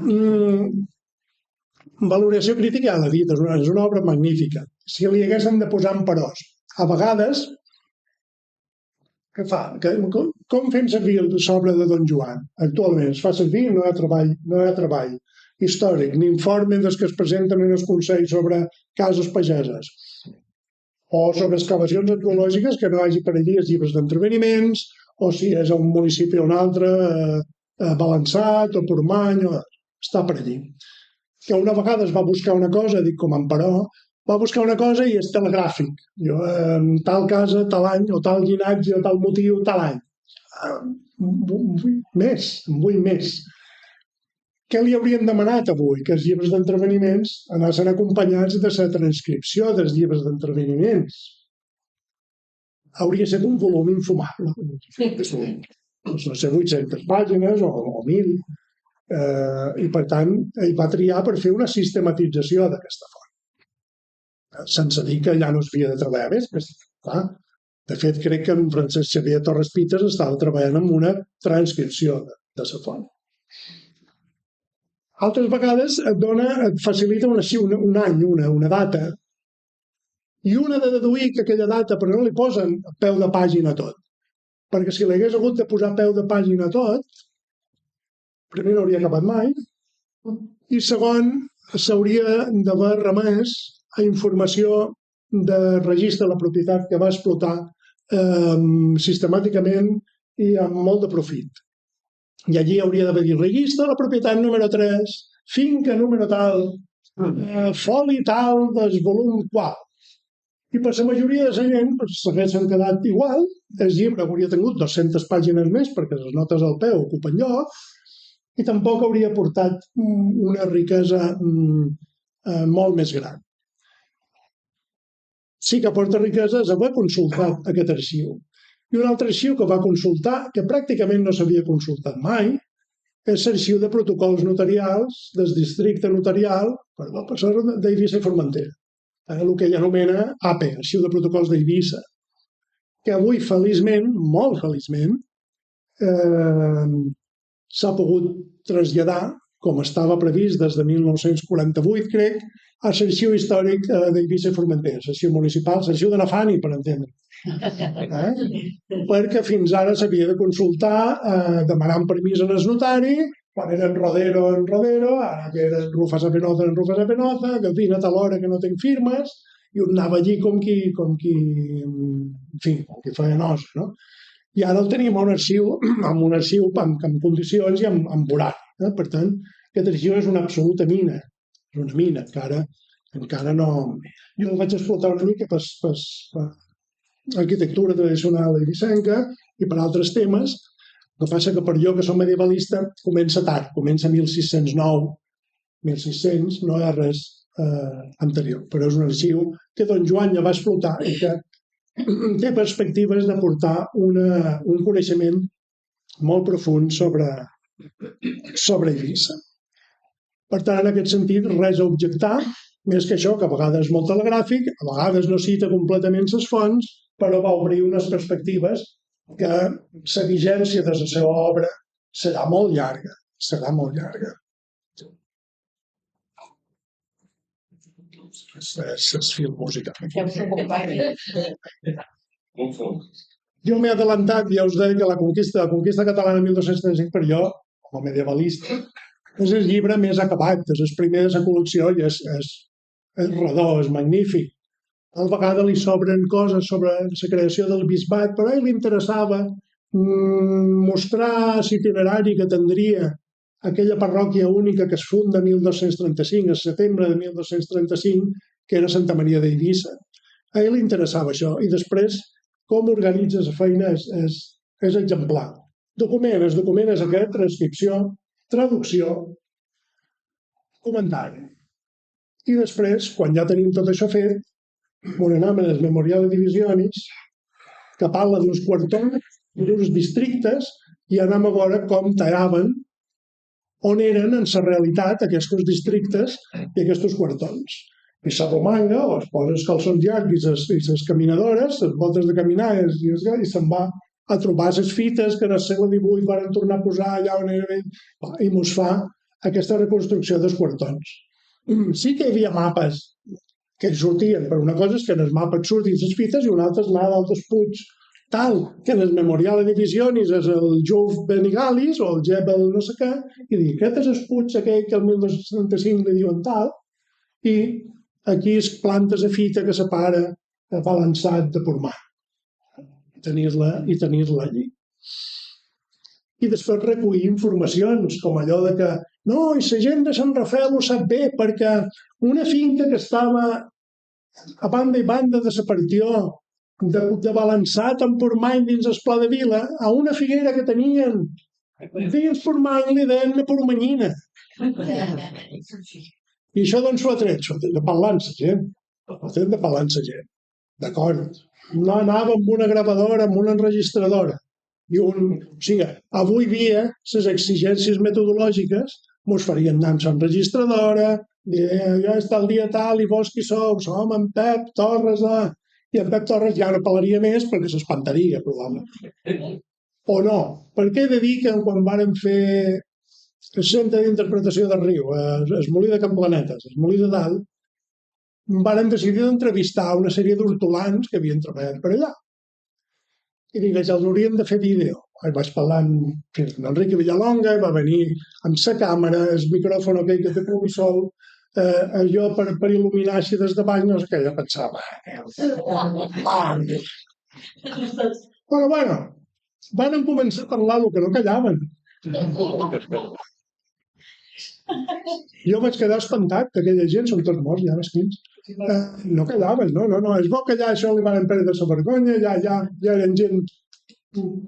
valoració crítica ja l'he dit, és una obra magnífica. Si li haguessin de posar en peròs, a vegades, què fa? Com fem servir l'obra de Don Joan? Actualment es fa servir, no hi ha treball històric, ni informe dels que es presenten en els consells sobre cases pageses, o sobre excavacions arqueològiques que no hi hagi per allí els llibres d'entreveniments, o si és a un municipi o un altre, Balançat o Portmany, està per allí. Que una vegada es va buscar una cosa, dic com Emperò, va buscar una cosa i és telegràfic. Jo, tal casa, tal any, o tal llinatge, o tal motiu, tal any. Vull més. Què li haurien demanat avui? Que els llibres d'entreveniments anessin acompanyats de la transcripció dels llibres d'entreveniments. Hauria estat un volum infumable. No sé, 800 pàgines o 1.000. I per tant ell va triar per fer una sistematització d'aquesta font, sense dir que ja no es havia de treballar més. De fet, crec que en Francesc Xavier Torres Pites estava treballant en una transcripció de la font. Altres vegades et facilita un any, una data, i una de deduir que aquella data, però no li posen peu de pàgina a tot, perquè si l'hagués hagut de posar peu de pàgina a tot, primer no hauria acabat mai, i segon, s'hauria d'haver remès a informació de registre de la propietat que va explotar sistemàticament i amb molt de profit. I allí hauria d'haver dit registre de la propietat número 3, finca número tal, foli tal del volum qual. I per la majoria de la gent s'haguessin quedat igual, el llibre hauria tingut 200 pàgines més perquè les notes al peu ocupen lloc, i tampoc hauria portat una riquesa molt més gran. Sí que porta riquesa és haver consultat aquest arxiu. I un altre arxiu que va consultar, que pràcticament no s'havia consultat mai, és l'arxiu de protocols notarials del districte notarial d'Eivissa i Formentera, el que ell anomena AP, Arxiu de Protocols d'Eivissa, que avui, feliçment, molt feliçment, s'ha pogut traslladar, com estava previst des de 1948, crec, a l'arxiu històric d'Eivissa i Formentera, l'arxiu municipal, l'arxiu de Nafani, per entendre. Perquè fins ara s'havia de consultar demanant permís en el notari, quan era en Rodero, ara que era en Rufas a Penoza, que vine a tal hora que no tinc firmes, i un anava allí com qui feia nosa, no? I ara el tenim en un arxiu amb condicions i amb horari. Per tant, aquest arxiu és una absoluta mina. És una mina, encara no... Jo el vaig explotar una mica per arquitectura tradicional eivissenca i per altres temes. El que passa que per jo, que soc medievalista, comença tard, comença 1609, 1600, no hi ha res anterior. Però és un arxiu que Don Joan ja va explotar i que té perspectives de portar un coneixement molt profund sobre Eivissa. Per tant, en aquest sentit, res a objectar, més que això, que a vegades és molt telegràfic, a vegades no cita completament les fonts, però va obrir unes perspectives que la vigència de la seva obra serà molt llarga. És fil musical. Jo m'he adelantat, ja us deia que la conquista catalana 1235 per jo, com a medievalista, és el llibre més acabat, és el primer de la col·lecció i és redó, és magnífic. Tal vegada li sobren coses sobre la creació del bisbat, però a ell li interessava mostrar l'itinerari que tindria aquella parròquia única que es funda el 1235, el setembre de 1235, que era Santa Maria d'Eivissa. A ell li interessava això. I després, com organitza la feina és exemplar. El document és aquest, transcripció, traducció, comentari. I després, quan ja tenim tot això fet, anem al Memorial de Divisionis, que parla dels quartons, dels districtes, i anem a veure com tallaven, on eren en la realitat aquests districtes i aquests quartons. I la romanga, es posa els calçons llargs i les caminadores, les botes de caminar, i se'n va a trobar les fites que en el segle XVIII van tornar a posar allà on era ell, i mos fa aquesta reconstrucció dels quartons. Sí que hi havia mapes que sortien, però una cosa és que en els mapes surtin les fites i una altra és anar d'altres puig, tal, que en el Memorial de Divisionis és el Jove Benigalis o el Jebel no sé què, i dir, aquest és el puig aquell que el 1275 li diuen tal, i aquí es plantes de fita que separa balançat de Portmà. I tenir-la allí. I després recollir informacions, com allò de que no, i la gent de Sant Rafael ho sap bé, perquè una finca que estava a banda i banda de la partió de balançat en Portmany dins el Pla de Vila, a una figuera que tenien dins Portmany li deien la Portmanyina. I això d'on s'ho ha tret? S'ho ha tret de parlant la gent. Ho ha tret de parlant la gent. D'acord. No anava amb una gravadora, amb una enregistradora. O sigui, avui dia les exigències metodològiques mos farien anar amb l'enregistradora, jo està el dia tal i vos qui sou? Som en Pep Torres, i en Pep Torres ja no parlaria més perquè s'espantaria, probablement. O no, perquè he de dir que quan vàrem fer el centre d'interpretació del riu, el molí de Camplanetes, el molí de Dalt, vàrem decidir d'entrevistar una sèrie d'hortolans que havien treballat per allà. I dic, els hauríem de fer vídeo. Vaig parlar amb Enrique Villalonga, va venir amb la càmera, el micròfon aquell que té Pumisol, jo per il·luminar així des de baix, no sé què, jo pensava. Però bueno, van començar a parlar el que no callaven. Jo vaig quedar espantat que aquella gent són tots morts, ja mesquins. No callaven, no, és bo callar, això li van perdre la vergonya, ja eren gent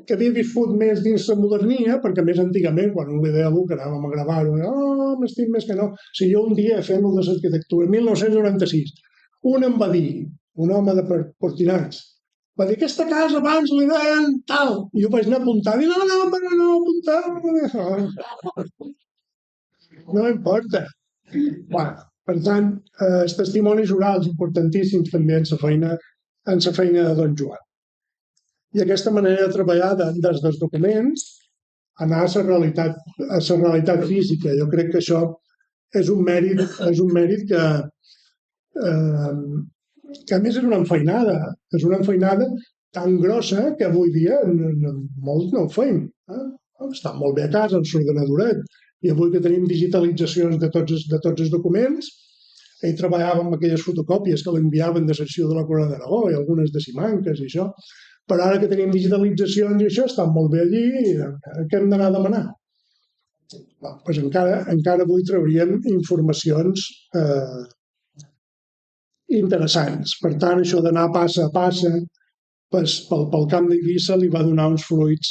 que havia viscut més dins la modernia, perquè més antigament, quan un li deia que anàvem a gravar-ho, m'estim més que no. Si jo un dia fent-ho de l'arquitectura, 1996, un em va dir, un home de Portinats, va dir, aquesta casa abans li deien tal, i jo vaig anar a apuntar, i però no apuntar, no importa. Bueno, per tant, els testimonis orals importantíssims també en la feina de Don Joan. I aquesta manera de treballar des dels documents anar a la realitat física. Jo crec que això és un mèrit que a més és una enfeinada tan grossa que avui dia molts no ho feim. Està molt bé a casa, en l'ordenadoret, i avui que tenim digitalitzacions de tots els documents, ell treballava amb aquelles fotocòpies que l'enviaven de l'Arxiu de la Corona d'Aragó i algunes de Simancas i això, però ara que tenim digitalitzacions i això, estan molt bé allí, què hem d'anar a demanar? Doncs encara avui trauríem informacions interessants. Per tant, això d'anar passa a passa pel camp d'Eivissa li va donar uns fluids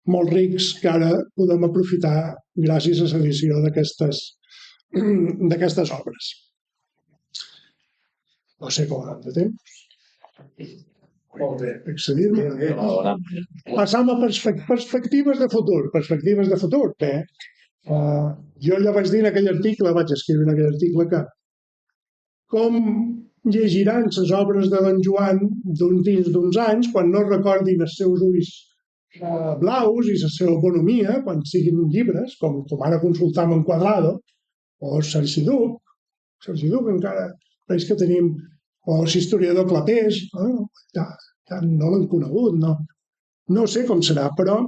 molt rics que ara podem aprofitar gràcies a l'edició d'aquestes obres. No sé com hem de temps. Molt bé, excedir-me. Passam a perspectives de futur. Perspectives de futur. Bé, jo ja vaig dir en aquell article, vaig escriure en aquell article que com llegiran les obres de Don Joan dins d'uns anys quan no recordin els seus ulls blaus i la seva bonomia, quan siguin llibres, com ara consultam en Quadrado, o Sarciduc encara veig que tenim, o l'historiador Clapés, ja no l'han conegut, no sé com serà, però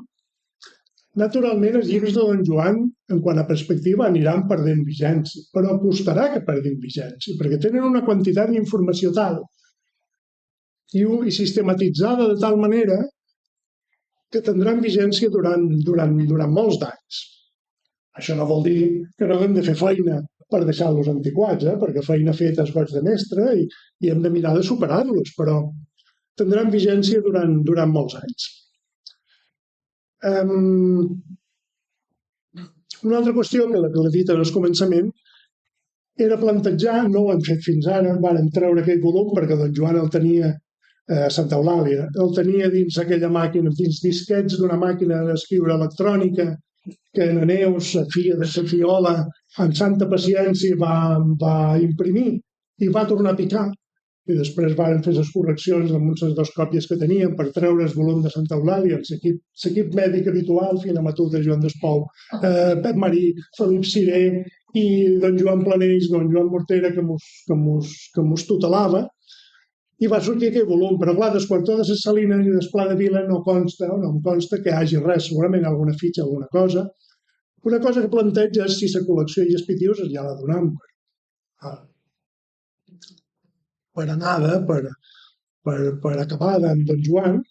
naturalment els llibres de Don Joan, en quant a perspectiva, aniran perdent vigència, però costarà que perdin vigència, perquè tenen una quantitat d'informació tal i sistematitzada de tal manera que tindran vigència durant molts d'anys. Això no vol dir que no hem de fer feina per deixar-los antiquats, perquè feina feta és goig de mestre i hem de mirar de superar-los, però tindran vigència durant molts anys. Una altra qüestió que l'he dit al començament era plantejar, no ho hem fet fins ara, vàrem treure aquell volum perquè Don Joan el tenia a Santa Eulàlia, el tenia dins aquella màquina, dins disquets d'una màquina d'escriure electrònica que en Neus, filla de la Fiola, amb santa paciència va imprimir i va tornar a picar. i després varen fer les correccions amb les dues còpies que teníem per treure el volum de Santa Eulàlia, l'equip mèdic habitual, Fina Matuta, Joan Despou, Pep Marí, Felip Ciré i don Joan Planells, don Joan Mortera, que mos tutelava, i va sortir aquell volum. Però clar, després totes les salines i del Pla de Vila no em consta que hi hagi res, segurament alguna fitxa, alguna cosa. Una cosa que planteja és si la col·lecció i els pitius ja la donem per anada, per acabada amb don Joan,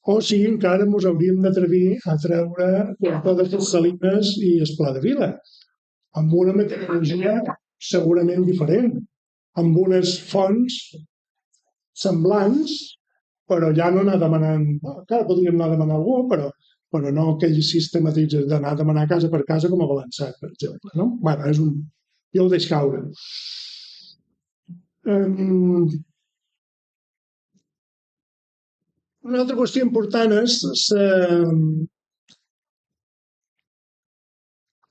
o si encara ens hauríem d'atrevir a treure totes les salines i el Pla de Vila, amb una metodologia segurament diferent, amb unes fonts semblants, però ja no anar demanant, clar, podríem anar a demanar algú, però no aquell sistematitzat d'anar a demanar casa per casa com a balançat, per exemple. No? Bueno, jo ho deixo caure. Una altra qüestió important és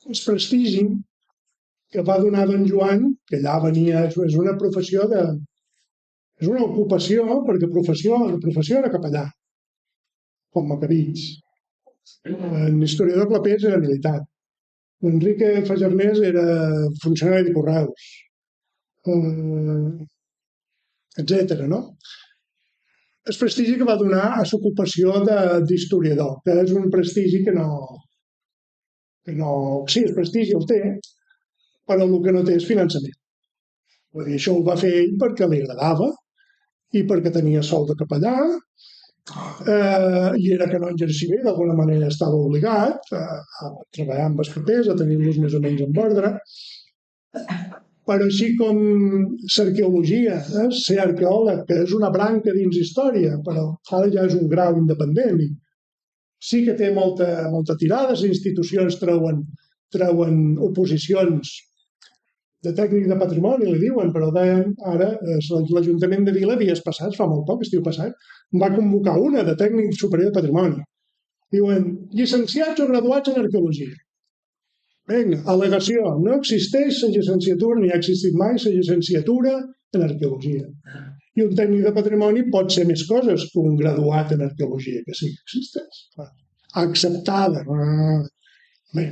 el prestigi que va donar don Joan, que allà venia, és una professió és una ocupació, perquè la professió era capellà, com Macabits. L'historiador Clapés era militar. Enrique Fagernés era funcionari de correus, etc. No? El prestigi que va donar a l'ocupació d'historiador, que és un prestigi que no... Sí, el prestigi el té, però el que no té és finançament. Vull dir, això ho va fer ell perquè li agradava i perquè tenia sou de capellà i era canonge civil, d'alguna manera estava obligat a treballar amb els papers, a tenir-los més o menys en ordre. Però així com l'arqueologia, ser arqueòleg, que és una branca dins història, però ara ja és un grau independent. Sí que té molta tirada, les institucions treuen oposicions de tècnic de patrimoni, li diuen, però deien ara, l'Ajuntament de Vila, dies passats, fa molt poc, estiu passat, va convocar una de tècnic superior de patrimoni. Diuen, llicenciats o graduats en arqueologia. Vinga, al·legació, no existeix la llicenciatura, ni ha existit mai la llicenciatura en arqueologia. I un tècnic de patrimoni pot ser més coses que un graduat en arqueologia, que sí que existeix. Acceptada. Bé,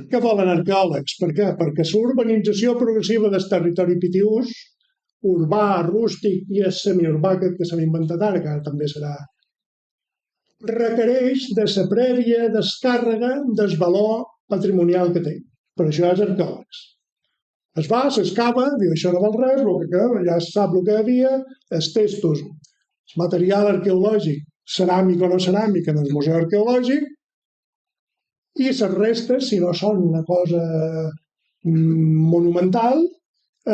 què volen arqueòlegs? Per què? Perquè l'urbanització progressiva del territori pitiús, urbà, rústic i el semiurbà que s'ha inventat ara, que ara també serà, requereix de la prèvia descàrrega del valor patrimonial que té. Per això és arqueòlegs. Es va, s'escava, diu això no val res, ja es sap el que hi havia, els textos, el material arqueològic, ceràmic o no ceràmic en el museu arqueològic, i les restes, si no són una cosa monumental,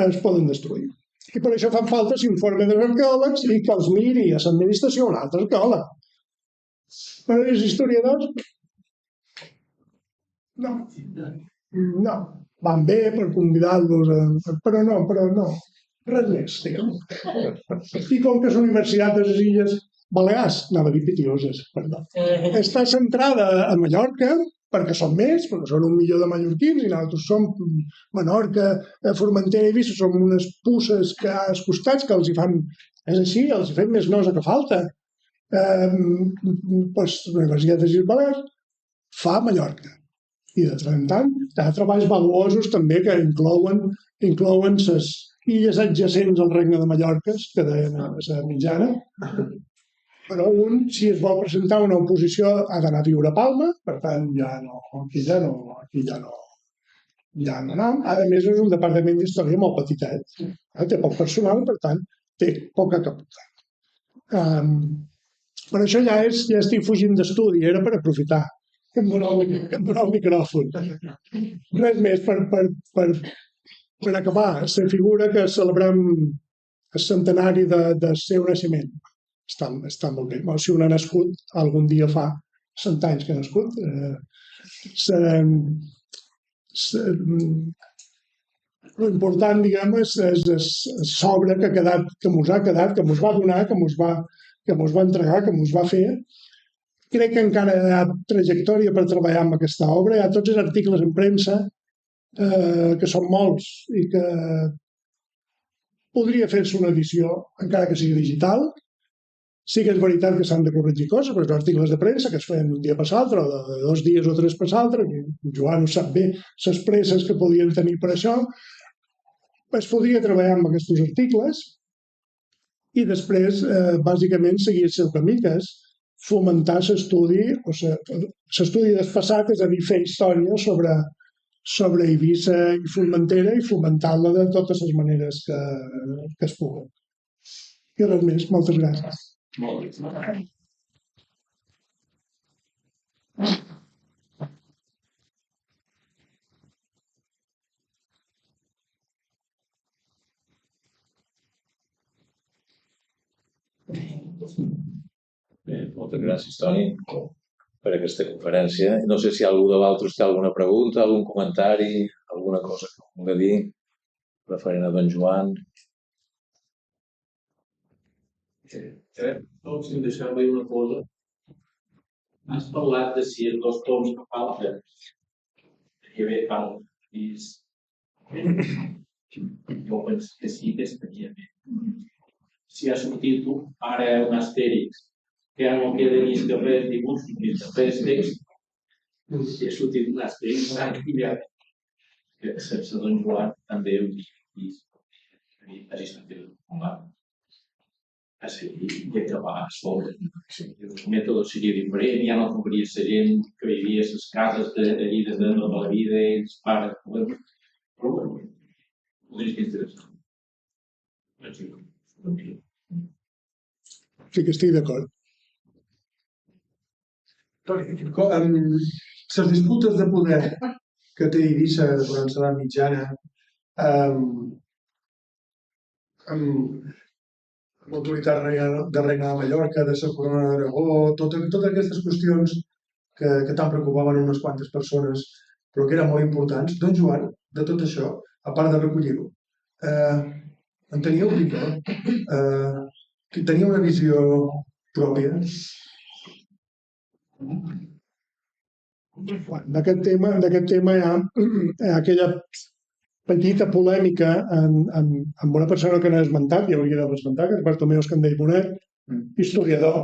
es poden destruir. I per això fan falta l'informe dels arqueòlegs i que els miri a l'administració un altre arqueòleg. Per als historiadors, no. Van bé per convidar-los, però no, res més, diguem. I com que és la Universitat de les Illes Balears, anava a dir Pitioses, perdó, està centrada a Mallorca, perquè són més, perquè són 1 milió de mallorquins i nosaltres som Menorca, Formentera i Eivissa, som unes pusses que als costats que els hi fan, és així, els hi fan més nosa que falta. Doncs la Universitat de les Illes Balears fa Mallorca. I de tant en tant hi ha treballs valuosos també que inclouen les illes adjacents al Regne de Mallorca, que deien a la mitjana. Però si es vol presentar una oposició, ha d'anar a viure a Palma, per tant, aquí ja no anem. A més, és un departament d'història molt petitet. Té poc personal, per tant, té poca capacitat. Per això ja estic fugint d'estudi, era per aprofitar que em donar el micròfon. Res més, per acabar, la figura que celebrem el centenari del seu naixement. Està molt bé. Si un ha nascut, algun dia fa 100 anys que ha nascut, l'important, diguem, és l'obra que mos ha quedat, que mos va donar, que mos va entregar, que mos va fer. Crec que encara hi ha trajectòria per treballar amb aquesta obra. Hi ha tots els articles en premsa, que són molts, i que podria fer-se una edició, encara que sigui digital. Sí que és veritat que s'han de corregir coses, perquè els articles de premsa que es feien d'un dia per l'altre, o de 2 dies o 3 per l'altre, que Joan ho sap bé, les presses que podien tenir per això, es podria treballar amb aquests articles i després, bàsicament, seguir el seu camí, que és fomentar l'estudi, l'estudi del passat, és a dir, fer història sobre Eivissa i Formentera i fomentar-la de totes les maneres que es pugui. I res més, moltes gràcies. Bé, moltes gràcies, Toni, per aquesta conferència. No sé si algú de l'altre té alguna pregunta, algun comentari, alguna cosa que vulgui dir referent a don Joan. Si em deixeu dir una cosa. Has parlat de si els 2 toms que falten estaria bé parlar. Jo penso que sí que estaria bé. Si ha sortit ara un Astèrix, que ja no queda ni de res dibuixos ni de res text, si ha sortit un Astèrix, que sense don Joan també ho vist. Aristòtil, a seguir i acabar a sobre. El mètode seria diferent, ja no trobaria la gent que vivia a les cases d'allí de tota la vida, ells pares, però podria ser interessant. Sí que estic d'acord. Les disputes de poder que té Eivissa durant l'edat mitjana amb l'autoritat de Regne de Mallorca, de la Corona d'Aragó, totes aquestes qüestions que tant preocupaven unes quantes persones, però que eren molt importants. Don Joan, de tot això, a part de recollir-ho, en tenia opinió, tenia una visió pròpia. D'aquest tema hi ha aquella petita polèmica amb una persona que no he esmentat, ja hauria d'haver esmentat, que és Bartomeu Escandell Bonet, historiador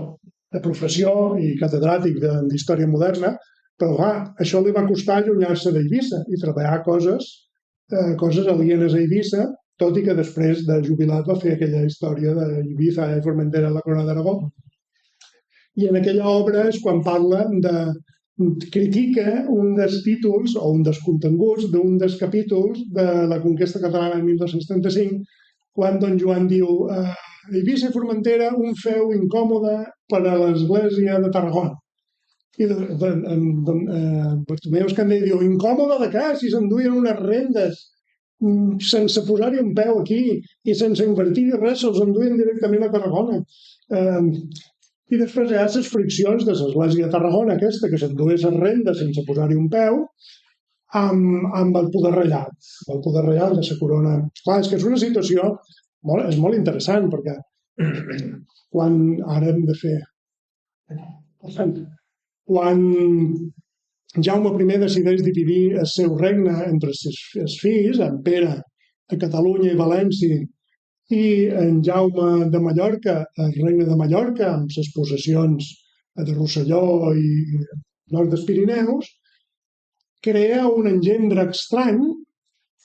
de professió i catedràtic d'història moderna, però clar, això li va costar allunyar-se d'Eivissa i treballar coses alienes a Eivissa, tot i que després de jubilat va fer aquella història d'Eivissa i Formentera a la Corona d'Aragó. I en aquella obra és quan parla critica un dels títols o un dels continguts d'un dels capítols de la conquesta catalana en 1235, quan don Joan diu Eivissa i Formentera, un feu incòmode per a l'Església de Tarragona. I Bartomeu Escandell diu, incòmode de què? Si s'enduien unes rendes sense posar-hi un peu aquí i sense invertir res, se'ls enduien directament a Tarragona. I després hi ha les friccions de l'Església de Tarragona, aquesta, que s'endués les rendes sense posar-hi un peu, amb el poder reial. El poder reial de la corona. Clar, és que és una situació és molt interessant, perquè quan ara hem de fer... Quan Jaume I decideix dividir el seu regne entre els fills, en Pere a Catalunya i València, i en Jaume de Mallorca, el regne de Mallorca, amb les possessions de Rosselló i nord dels Pirineus, crea un engendre estrany,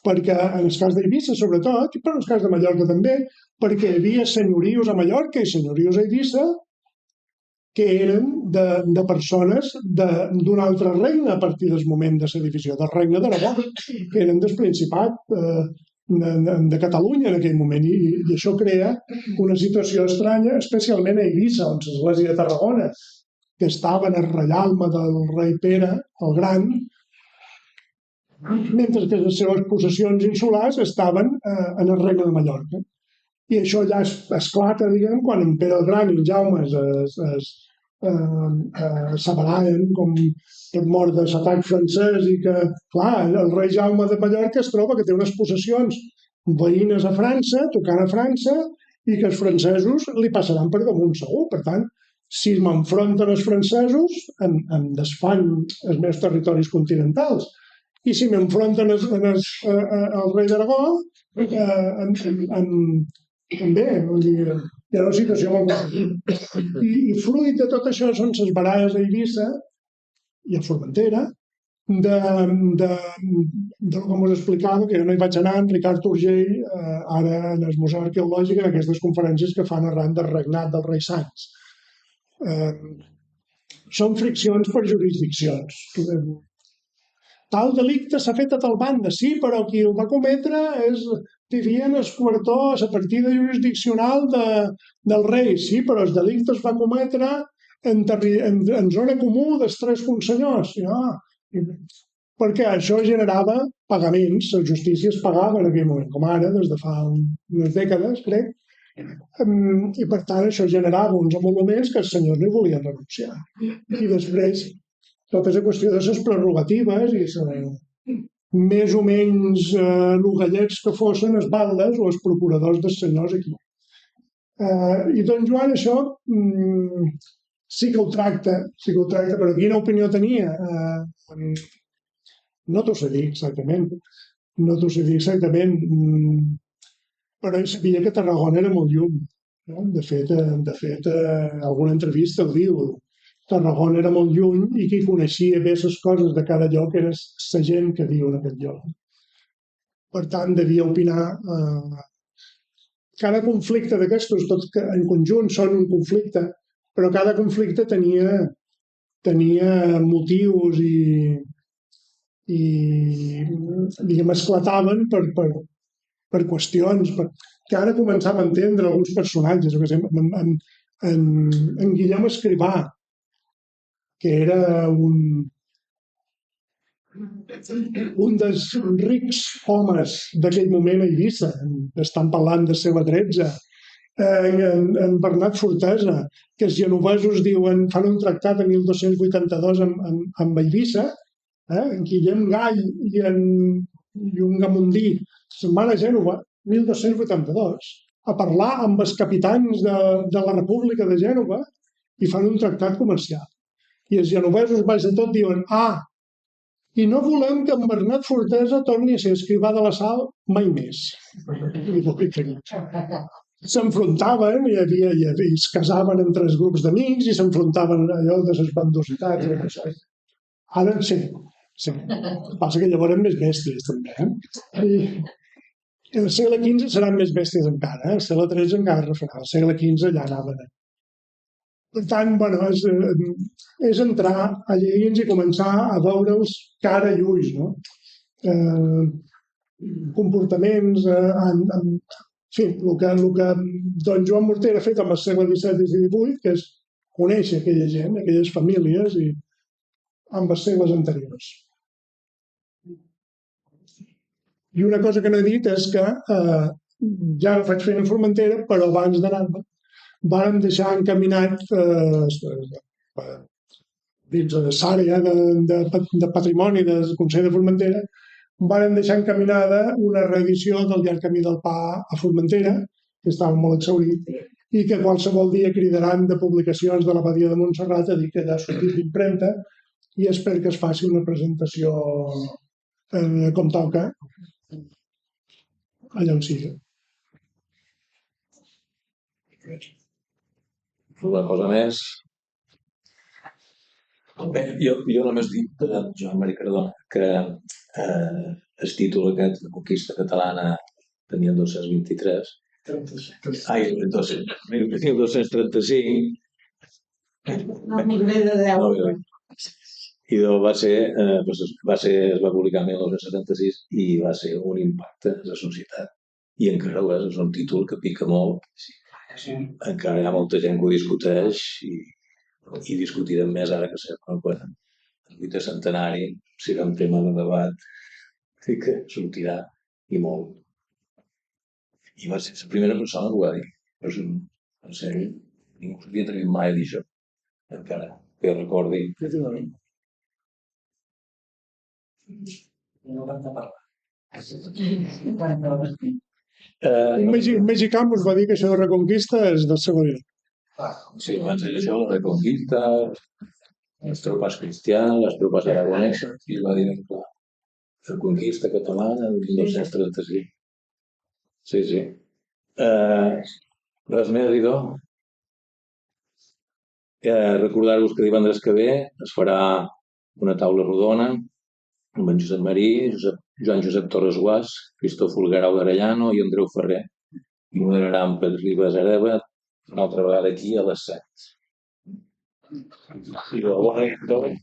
perquè en el cas d'Eivissa, sobretot, però en el cas de Mallorca també, perquè hi havia senyorius a Mallorca i senyorius a Eivissa que eren de persones d'un altre regne a partir del moment de la divisió, del regne d'Aragó, que eren del Principat de Catalunya en aquell moment. I això crea una situació estranya, especialment a Eivissa, on l'Església de Tarragona, que estava en el reialme del rei Pere el Gran, mentre que les seves possessions insulars estaven en el regne de Mallorca. I això ja esclata, diguem, quan en Pere el Gran i en Jaume s'abarallen com per mort de l'atac francès i que, clar, el rei Jaume de Mallorca es troba que té unes possessions veïnes a França, tocant a França, i que els francesos li passaran per damunt segur. Per tant, si m'enfronten els francesos, em desfan els meus territoris continentals. i si m'enfronten al rei d'Aragó, també, vull dir, hi ha una situació molt complicada. I fruit de tot això són les baralles a Eivissa i a Formentera, com us explicava, que jo no hi vaig anar, en Ricard Urgell, ara en el Museu Arqueològic, en aquestes conferències que fan arran del regnat del rei Sanç. Són friccions per jurisdiccions. Tal delicte s'ha fet a tal banda, sí, però qui el va cometre vivia en el quartó a la partida jurisdiccional del rei, sí, però el delicte es va cometre en zona comú dels tres consellors. Perquè això generava pagaments, la justícia es pagava en aquell moment, com ara, des de fa unes dècades, crec, i per tant això generava uns emoluments que els senyors no hi volien renunciar. I després, tota la qüestió de les prerrogatives i més o menys lugallets que fossin els batlles o els procuradors dels senyors aquí. I don Joan això sí que ho tracta, però quina opinió tenia? No t'ho sé dir exactament, però ell sabia que Tarragona era molt lluny. De fet, alguna entrevista ho diu. Tarragona era molt lluny i qui coneixia bé les coses de cada lloc era la gent que viu en aquest lloc. Per tant, devia opinar. Cada conflicte d'aquestos, tots en conjunt són un conflicte, però cada conflicte tenia motius i diguem, esclataven per qüestions que ara començàvem a entendre alguns personatges. En Guillem Escrivà, que era un dels rics homes d'aquell moment a Eivissa, estan parlant de segle XIII, en Bernat Fortesa, que els genovesos diuen, fan un tractat en 1282 amb Eivissa, en Guillem Gall i un Gamundí se'n van a Gènova 1282 a parlar amb els capitans de la República de Gènova i fan un tractat comercial. I els genovesos baix de tot diuen i no volem que en Bernat Fortesa torni a ser escrivà de la Sal mai més. S'enfrontaven i es casaven entre els grups d'amics i s'enfrontaven allò de les bandositats. Ara sí. Passa que llavors eren més bèsties també. I el segle XV seran més bèsties encara. El segle XIII encara referà. El segle XV ja anaven. Per tant, és entrar a Lleins i començar a veure'ls cara i ulls, no? Comportaments, en fi, el que don Joan Morter ha fet amb el segle XVII i XVIII, que és conèixer aquella gent, aquelles famílies, i amb els segles anteriors. I una cosa que no he dit és que ja faig feina en Formentera, però abans d'anar vàrem deixar encaminat dins de l'àrea de patrimoni del Consell de Formentera, vàrem deixar encaminada una reedició del Llarg Camí del Pa a Formentera, que estava molt exhaurit, i que qualsevol dia cridaran de publicacions de l'Abadia de Montserrat a dir que ja ha sortit d'impremta, i espero que es faci una presentació com toca allà on sigui. Una cosa més. Bé, jo només dic de Joan Maria Cardona que el títol aquest de Conquista Catalana de 1223 1235 i es va publicar en 1976 i va ser un impacte a la societat. I encara ho és un títol que pica molt. Encara hi ha molta gent que ho discuteix i discutirem més ara que el 8è centenari serà un tema de debat i que sortirà i molt. I va ser la primera persona que ho va dir. En sèrio, ningú s'havia atrevit mai a dir això. Encara que recordi. No vam de parlar. Un mexicà us va dir que això de Reconquista és del segle XX. Sí, abans era això, la Reconquista, les tropes cristianes, les tropes aragoneses, i va dir ben clar. La conquista catalana del 1935. Sí. Res més, idò. Recordar-vos que divendres que ve es farà una taula rodona amb en Josep Marí, Joan Josep Torres Guàs, Cristòfol Guerau d'Arellano i Andreu Ferrer. I moderarà en Pere Ribas Hereva una altra vegada aquí a les 7. I bona nit a tots.